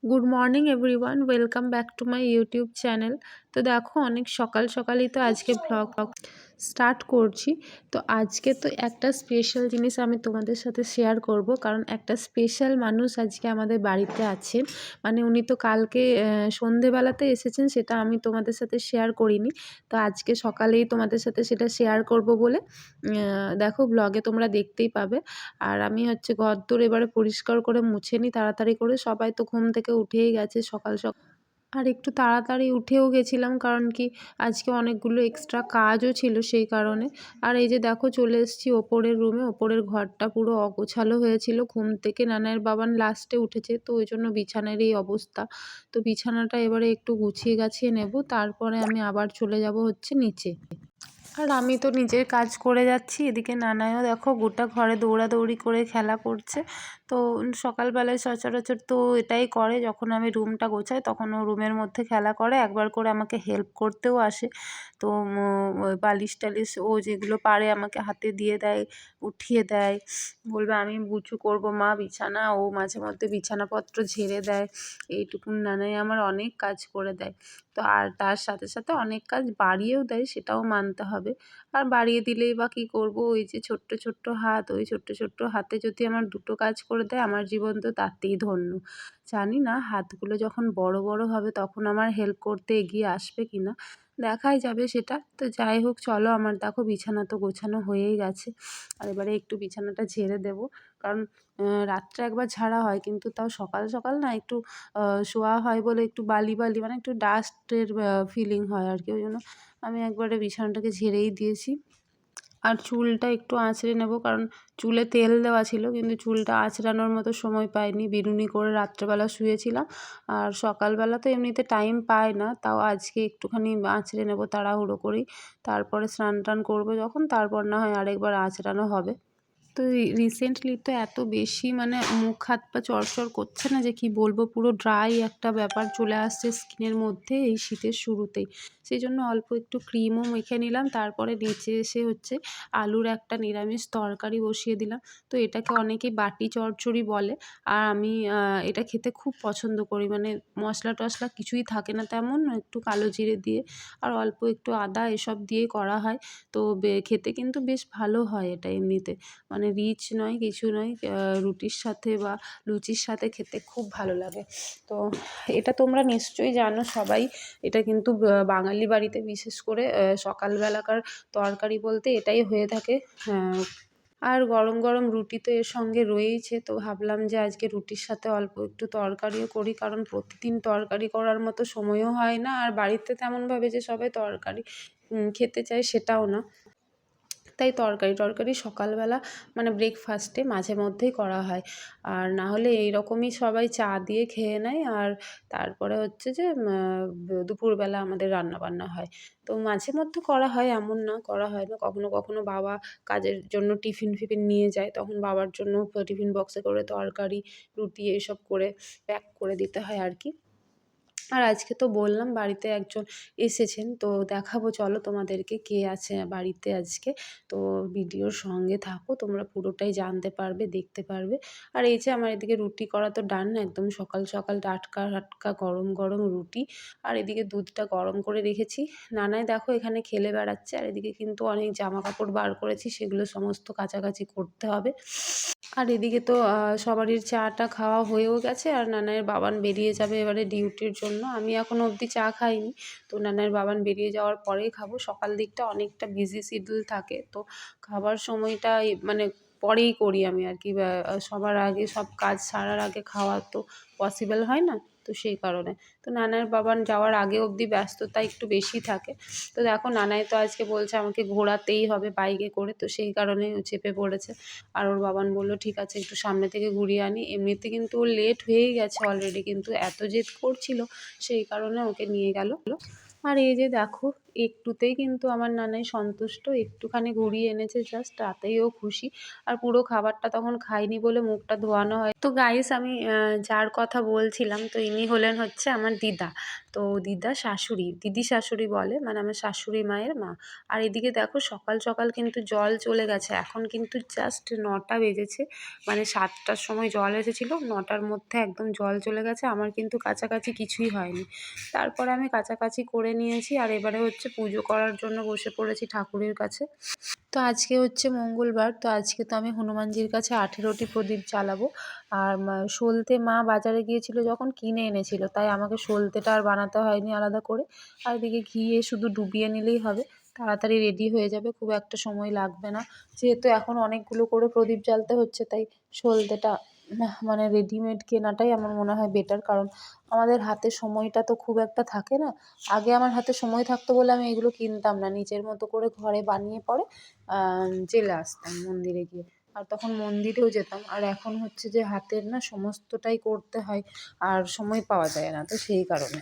Good morning everyone, welcome back to my YouTube channel. তো দেখো, অনেক সকাল সকালই তো আজকে ব্লগ স্টার্ট করছি। তো আজকে তো একটা স্পেশাল জিনিস আমি তোমাদের সাথে শেয়ার করব, কারণ একটা স্পেশাল মানুষ আজকে আমাদের বাড়িতে আছেন। মানে উনি তো কালকে সন্ধেবেলাতে এসেছেন, সেটা আমি তোমাদের সাথে শেয়ার করিনি। তো আজকে সকালেই তোমাদের সাথে সেটা শেয়ার করব বলে দেখো ব্লগে তোমরা দেখতেই পাবে। আর আমি হচ্ছে ঘরদোর এবারে পরিষ্কার করে মুছে নিই তাড়াতাড়ি করে। সবাই তো ঘুম থেকে উঠেই গেছে সকাল সকাল। আর একটু তাড়াতাড়ি উঠেও গেছিলাম, কারণ কি আজকে অনেকগুলো এক্সট্রা কাজও ছিল সেই কারণে। আর এই যে দেখো, চলে এসেছি ওপরের রুমে। ওপরের ঘরটা পুরো অগোছালো হয়েছিল। ঘুম থেকে নানার বাবান লাস্টে উঠেছে, তো ওই জন্য বিছানার এই অবস্থা। তো বিছানাটা এবারে একটু গুছিয়ে গাছিয়ে নেব, তারপরে আমি আবার চলে যাব হচ্ছে নিচে। আর আমি তো নিজের কাজ করে যাচ্ছি, এদিকে নানাইও দেখো গোটা ঘরে দৌড়াদৌড়ি করে খেলা করছে। তো সকালবেলায় সচরাচর তো এটাই করে, যখন আমি রুমটা গোছাই তখন ও রুমের মধ্যে খেলা করে, একবার করে আমাকে হেল্প করতেও আসে। তো ওই বালিশ টালিশ ও যেগুলো পারে আমাকে হাতে দিয়ে দেয়, উঠিয়ে দেয়, বলবে আমি গুছু করবো মা বিছানা। ও মাঝে মধ্যে বিছানাপত্র ঝেড়ে দেয়। এইটুকুন নানাই আমার অনেক কাজ করে দেয়। তো আর তার সাথে সাথে অনেক কাজ বাড়িয়েও দেয়, সেটাও মানতে হবে। আর বাড়িয়ে দিলেই বা কী করবো, ওই যে ছোট্ট ছোট্ট হাত, ওই ছোট্ট ছোট্ট হাতে যদি আমার দুটো কাজ করে দেয়, আমার জীবন তো তাতেই ধন্য। জানি না হাতগুলো যখন বড় বড় হবে তখন আমার হেল্প করতে এগিয়ে আসবে কি না, দেখাই যাবে সেটা। তো যাই হোক, চলো, আমার দেখো বিছানা তো গোছানো হয়েই গেছে। আর এবারে একটু বিছানাটা ঝেড়ে দেবো, কারণ রাত্রে একবার ঝাড়া হয়, কিন্তু তাও সকাল সকাল না একটু শোয়া হয় বলে একটু বালি বালি, মানে একটু ডাস্টের ফিলিং হয় আর কি। ওই জন্য আমি একবারে বিছানাটাকে ঝেড়েই দিয়েছি। আর চুলটা একটু আঁচড়ে নেব, কারণ চুলে তেল দেওয়া ছিল, কিন্তু চুলটা আঁচড়ানোর মতো সময় পাইনি। বিনুনি করে রাত্রেবেলা শুয়েছিলাম। আর সকালবেলা তো এমনিতে টাইম পাই না, তাও আজকে একটুখানি আঁচড়ে নেব তাড়াহুড়ো করেই। তারপরে স্নান টান করবো যখন, তারপর না হয় আরেকবার আঁচড়ানো হবে। তো রিসেন্টলি তো এত বেশি মানে মুখ হাত পা চরচর করছে না, যে কি বলবো, পুরো ড্রাই একটা ব্যাপার চলে আসছে স্কিনের মধ্যে এই শীতের শুরুতেই। সেই জন্য অল্প একটু ক্রিমও মেখে নিলাম, তারপরে নিচে এসে হচ্ছে আলুর একটা নিরামিষ তরকারি বসিয়ে দিলাম। তো এটাকে অনেকেই বাটি চচ্চড়ি বলে। আর আমি এটা খেতে খুব পছন্দ করি, মানে মশলা টশলা কিছুই থাকে না তেমন, একটু কালো জিরে দিয়ে আর অল্প একটু আদা এসব দিয়েই করা হয়। তো খেতে কিন্তু বেশ ভালো হয় এটা এমনিতে, মানে রিচ নয় কিছু নয়, রুটির সাথে বা লুচির সাথে খেতে খুব ভালো লাগে। তো এটা তোমরা নিশ্চয়ই জানো সবাই। এটা কিন্তু বাঙালি বাড়িতে বিশেষ করে সকালবেলাকার তরকারি বলতে এটাই হয়ে থাকে। আর গরম গরম রুটি তো এর সঙ্গে রয়েইছে, তো ভাবলাম যে আজকে রুটির সাথে অল্প একটু তরকারিও করি, কারণ প্রতিদিন তরকারি করার মতো সময়ও হয় না, আর বাড়িতে তেমনভাবে যে সবাই তরকারি খেতে চায় সেটাও না। তাই তরকারি টরকারি সকালবেলা মানে ব্রেকফাস্টে মাঝে মধ্যেই করা হয়। আর না হলে এইরকমই সবাই চা দিয়ে খেয়ে নেয়। আর তারপরে হচ্ছে যে দুপুরবেলা আমাদের রান্নাবান্না হয়। তো মাঝে মধ্যে করা হয়, এমন না করা হয় না। কখনো কখনো বাবা কাজের জন্য টিফিন ফিফিন নিয়ে যায়, তখন বাবার জন্য টিফিন বক্সে করে তরকারি রুটি এইসব করে প্যাক করে দিতে হয় আর কি। আর আজকে তো বললাম বাড়িতে একজন এসেছেন, তো দেখাবো চলো তোমাদেরকে কে আছে বাড়িতে আজকে। তো ভিডিওর সঙ্গে থাকো, তোমরা পুরোটাই জানতে পারবে, দেখতে পারবে। আর এই যে আমার এদিকে রুটি করা তো ডান, একদম সকাল সকাল টাটকা টাটকা গরম গরম রুটি। আর এদিকে দুধটা গরম করে রেখেছি। নানাই দেখো এখানে খেলে বেড়াচ্ছে, আর এদিকে কিন্তু অনেক জামা কাপড় বার করেছি, সেগুলো সমস্ত কাচাকাচি করতে হবে। আর এদিকে তো সবারই চাটা খাওয়া হয়েও গেছে, আর নানাইয়ের বাবান বেরিয়ে যাবে এবারে ডিউটির জন্য। আমি এখনও অবধি চা খাইনি, তো নানাইয়ের বাবান বেরিয়ে যাওয়ার পরেই খাবো। সকাল দিকটা অনেকটা বিজি শিডিউল থাকে, তো খাবার সময়টা মানে পরেই করি আমি আর কি। সবার আগে সব কাজ সারার আগে খাওয়া তো পসিবল হয় না, তো সেই কারণে। তো নানার বাবান যাওয়ার আগে অবধি ব্যস্ততা একটু বেশি থাকে। তো দেখো, নানাই তো আজকে বলছে আমাকে ঘোরাতেই হবে বাইকে করে, তো সেই কারণে চেপে পড়েছে। আর ওর বাবান বলল ঠিক আছে একটু সামনে থেকে ঘুরিয়ে আনি। এমনিতে কিন্তু ও লেট হয়েই গেছে অলরেডি, কিন্তু এত জেদ করছিল সেই কারণে ওকে নিয়ে গেল। আর এই যে দেখো, একটুতেই কিন্তু আমার নানাই সন্তুষ্ট, একটুখানি ঘুরিয়ে এনেছে জাস্ট, তাতেই ও খুশি। আর পুরো খাবারটা তখন খাইনি বলে মুখটা ধোয়ানো হয়। তো গাইস আমি যার কথা বলছিলাম, তো ইনি হলেন হচ্ছে আমার দিদা। তো দিদা শাশুড়ি, দিদি শাশুড়ি বলে, মানে আমার শাশুড়ি মায়ের মা। আর এদিকে দেখো সকাল সকাল কিন্তু জল চলে গেছে, এখন কিন্তু জাস্ট 9টা বেজেছে, মানে 7টার সময় জল এসেছিল, 9টার মধ্যে একদম জল চলে গেছে। আমার কিন্তু কাছাকাছি কিছুই হয়নি। তারপরে আমি কাছাকাছি করে নিয়েছি, আর এবারে হচ্ছে পুজো করার জন্য বসে পড়েছি ঠাকুরের কাছে। তো আজকে হচ্ছে মঙ্গলবার, তো আজকে তো আমি হনুমানজির কাছে 18টি প্রদীপ জ্বালাবো। আর সলতে মা বাজারে গিয়েছিল যখন কিনে এনেছিল, তাই আমাকে সলতেটা আর বানাতে হয়নি আলাদা করে। আর এদিকে ঘিয়ে শুধু ডুবিয়ে নিলেই হবে, তাড়াতাড়ি রেডি হয়ে যাবে, খুব একটা সময় লাগবে না। যেহেতু এখন অনেকগুলো করে প্রদীপ জ্বালতে হচ্ছে, তাই সলতেটা মানে রেডিমেড কেনাটাই আমার মনে হয় বেটার, কারণ আমাদের হাতে সময়টা তো খুব একটা থাকে না। আগে আমার হাতে সময় থাকতো বলে আমি এগুলো কিনতাম না, নিজের মতো করে ঘরে বানিয়ে পরে জেলে আসতাম মন্দিরে গিয়ে, আর তখন মন্দিরেও যেতাম। আর এখন হচ্ছে যে হাতের না সমস্তটাই করতে হয়, আর সময় পাওয়া যায় না, তো সেই কারণে।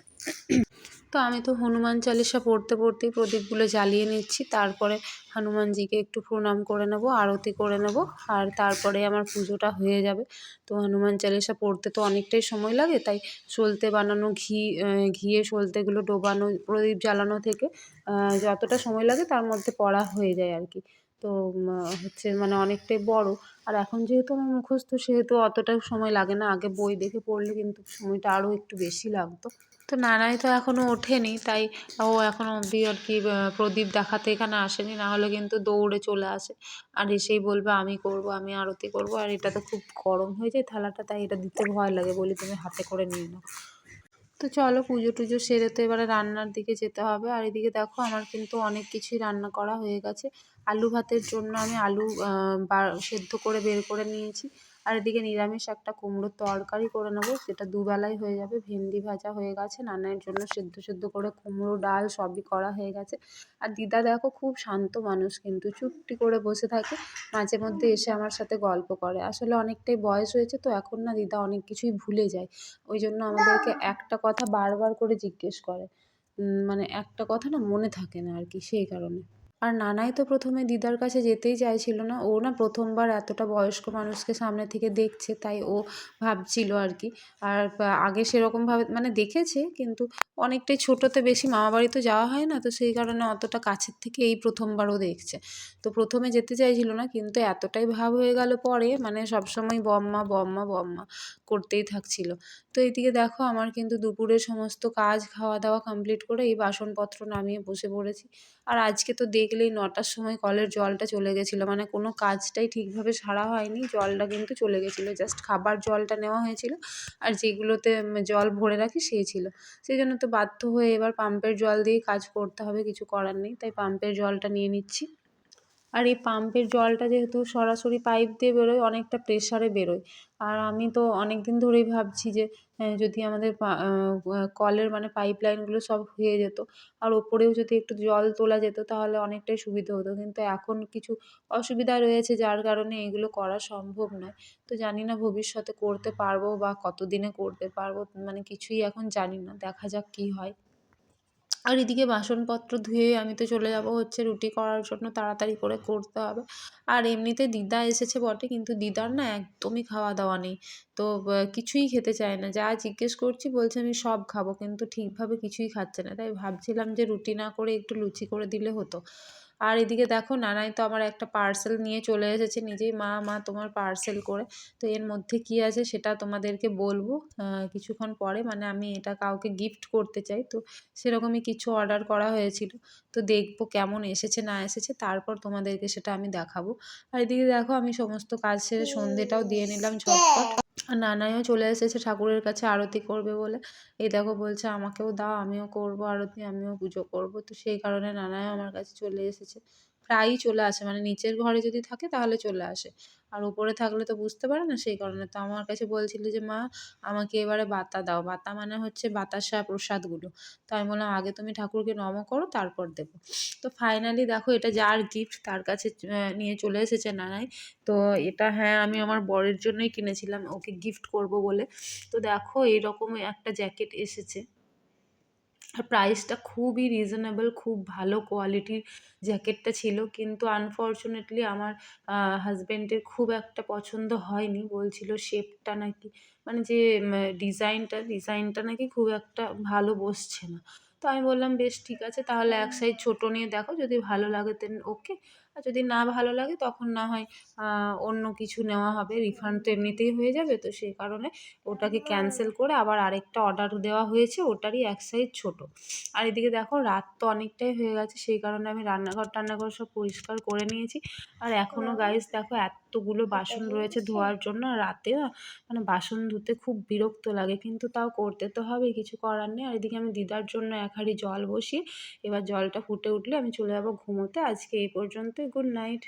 তো আমি তো হনুমান চালিসা পড়তে পড়তেই প্রদীপগুলো জ্বালিয়ে নিচ্ছি, তারপরে হনুমানজিকে একটু প্রণাম করে নেব, আরতি করে নেব, আর তারপরে আমার পুজোটা হয়ে যাবে। তো হনুমান চালিসা পড়তে তো অনেকটাই সময় লাগে, তাই সলতে বানানো ঘিয়ে সলতেগুলো ডোবানো, প্রদীপ জ্বালানো থেকে যতটা সময় লাগে তার মধ্যে পড়া হয়ে যায় আর কি। তো হচ্ছে মানে অনেকটাই বড়, আর এখন যেহেতু আমার মুখস্থ, সেহেতু অতটা সময় লাগে না। আগে বই দেখে পড়লে কিন্তু সময়টা আরও একটু বেশি লাগতো। তো নানাই তো এখনও ওঠেনি, তাই ও এখনও অবধি আর কি প্রদীপ দেখাতে এখানে আসেনি, না হলে কিন্তু দৌড়ে চলে আসে, আর এসেই বলবে আমি করব, আমি আরতি করব। আর এটা তো খুব গরম হয়ে যায় থালাটা, তাই এটা দিতে ভয় লাগে, বলি তুমি হাতে করে নিয়ে নাও। তো চলো পুজো টুজো সেরে তো এবারে রান্নার দিকে যেতে হবে। আর এদিকে দেখো আমার কিন্তু অনেক কিছুই রান্না করা হয়ে গেছে। আলু ভাতের জন্য আমি আলু সেদ্ধ করে বের করে নিয়েছি। আর এদিকে নিরামিষ একটা কুমড়োর তরকারি করে নেবো, সেটা দুবেলাই হয়ে যাবে। ভেন্ডি ভাজা হয়ে গেছে, নানার জন্য সেদ্ধ সেদ্ধ করে কুমড়ো ডাল সবই করা হয়ে গেছে। আর দিদা দেখো খুব শান্ত মানুষ, কিন্তু চুপটি করে বসে থাকে, মাঝে মধ্যে এসে আমার সাথে গল্প করে। আসলে অনেকটাই বয়স হয়েছে, তো এখন না দিদা অনেক কিছুই ভুলে যায়, ওই জন্য আমাদেরকে একটা কথা বারবার করে জিজ্ঞেস করে। মানে একটা কথা না মনে থাকে না আর কি, সেই কারণে। আর নানাই তো প্রথমে দিদার কাছে যেতেই চাইছিল না, ও না প্রথমবার এতটা বয়স্ক মানুষকে সামনে থেকে দেখছে, তাই ও ভাবছিল আর কি। আর আগে সেরকমভাবে মানে দেখেছে, কিন্তু অনেকটাই ছোটোতে, বেশি মামাবাড়ি তো যাওয়া হয় না, তো সেই কারণে অতটা কাছের থেকে এই প্রথমবার ও দেখছে। তো প্রথমে যেতে চাইছিল না, কিন্তু এতটাই ভাব হয়ে গেল পরে, মানে সবসময় বম্মা বম্মা বম্মা করতেই থাকছিল। তো এইদিকে দেখো আমার কিন্তু দুপুরের সমস্ত কাজ খাওয়া দাওয়া কমপ্লিট করে এই বাসনপত্র নামিয়ে বসে পড়েছি। আর আজকে তো দেখলেই 9টার সময় কলের জলটা চলে গেছিলো, মানে কোনো কাজটাই ঠিকভাবে সারা হয়নি, জলটা কিন্তু চলে গেছিলো, জাস্ট খাবার জলটা নেওয়া হয়েছিল, আর যেগুলোতে জল ভরে রাখি সেই ছিল। সেই জন্য তো বাধ্য হয়ে এবার পাম্পের জল দিয়েই কাজ করতে হবে, কিছু করার নেই, তাই পাম্পের জলটা নিয়ে নিচ্ছি। আর এই পাম্পের জলটা যেহেতু সরাসরি পাইপ দিয়ে বেরোয়, অনেকটা প্রেশারে বেরোয়। আর আমি তো অনেক দিন ধরেই ভাবছি যে যদি আমাদের কলের মানে পাইপ লাইনগুলো সব হয়ে যেত, আর ওপরেও যদি একটু জল তোলা যেত, তাহলে অনেকটাই সুবিধা হতো। কিন্তু এখন কিছু অসুবিধা রয়েছে, যার কারণে এগুলো করা সম্ভব নয়। তো জানি না ভবিষ্যতে করতে পারবো বা কতদিনে করতে পারবো, মানে কিছুই এখন জানি না, দেখা যাক কী হয়। আর এদিকে বাসনপত্র ধুয়ে আমি তো চলে যাব হচ্ছে রুটি করার জন্য, তাড়াতাড়ি করে করতে হবে। আর এমনিতে দিদা এসেছে বটে, কিন্তু দিদার না একদমই খাওয়া দাওয়া নেই। তো কিছুই খেতে চায় না, যা জিজ্ঞেস করছি বলছে আমি সব খাবো, কিন্তু ঠিকভাবে কিছুই খাচ্ছে না। তাই ভাবছিলাম যে রুটি না করে একটু লুচি করে দিলে হতো। আর এদিকে দেখো নানাই তো আমার একটা পার্সেল নিয়ে চলে এসেছে নিজেই, মা মা তোমার পার্সেল করে। তো এর মধ্যে কী আছে সেটা তোমাদেরকে বলবো কিছুক্ষণ পরে, মানে আমি এটা কাউকে গিফট করতে চাই, তো সেরকমই কিছু অর্ডার করা হয়েছিল। তো দেখবো কেমন এসেছে না এসেছে, তারপর তোমাদেরকে সেটা আমি দেখাবো। আর এদিকে দেখো আমি সমস্ত কাজ সেরে সন্ধেটাও দিয়ে নিলাম ঝটপট। আর নানাইও চলে এসেছে ঠাকুরের কাছে আরতি করবে বলে। এই দেখো বলছে আমাকেও দাও, আমিও করব আরতি, আমিও পুজো করব। তো সেই কারণে নানাইও আমার কাছে চলে এসেছে। প্রায়ই চলে আসে, মানে নিচের ঘরে যদি থাকে তাহলে চলে আসে। আর উপরে থাকলে তো বুঝতে পারে না, সেই কারণে। তো আমার কাছে বলছিল যে মা আমাকে এবারে বাতা দাও। বাতা মানে হচ্ছে বাতাসা প্রসাদগুলো। তো আমি বললাম আগে তুমি ঠাকুরকে নম করো, তারপর দেবো। তো ফাইনালি দেখো এটা যার গিফট তার কাছে নিয়ে চলে এসেছে নানাই। তো এটা হ্যাঁ আমি আমার বরের জন্যই কিনেছিলাম, ওকে গিফট করব বলে। তো দেখো এইরকম একটা জ্যাকেট এসেছে। আর প্রাইসটা খুবই রিজনেবল, খুব ভালো কোয়ালিটির জ্যাকেটটা ছিল। কিন্তু আনফরচুনেটলি আমার হাসব্যান্ডের খুব একটা পছন্দ হয়নি। বলছিল শেপটা নাকি, মানে যে ডিজাইনটা নাকি খুব একটা ভালো বসছে না। তো আমি বললাম, বেশ ঠিক আছে, তাহলে এক সাইজ ছোটো নিয়ে দেখো, যদি ভালো লাগে দেন ওকে, আর যদি না ভালো লাগে তখন না হয় অন্য কিছু নেওয়া হবে। রিফান্ড তো এমনিতেই হয়ে যাবে। তো সেই কারণে ওটাকে ক্যানসেল করে আবার আরেকটা অর্ডার দেওয়া হয়েছে, ওটারই এক সাইজ ছোটো। আর এদিকে দেখো রাত তো অনেকটাই হয়ে গেছে, সেই কারণে আমি রান্নাঘর সব পরিষ্কার করে নিয়েছি। আর এখনও গাইস দেখো এতগুলো বাসন রয়েছে ধোয়ার জন্য। আর রাতে না মানে বাসন ধুতে খুব বিরক্ত লাগে, কিন্তু তাও করতে তো হবে, কিছু করার নেই। আর এদিকে আমি দিদার জন্য এক হাঁড়ি জল বসিয়ে, এবার জলটা ফুটে উঠলে আমি চলে যাবো ঘুমোতে। আজকে এই পর্যন্তই, গুড নাইট।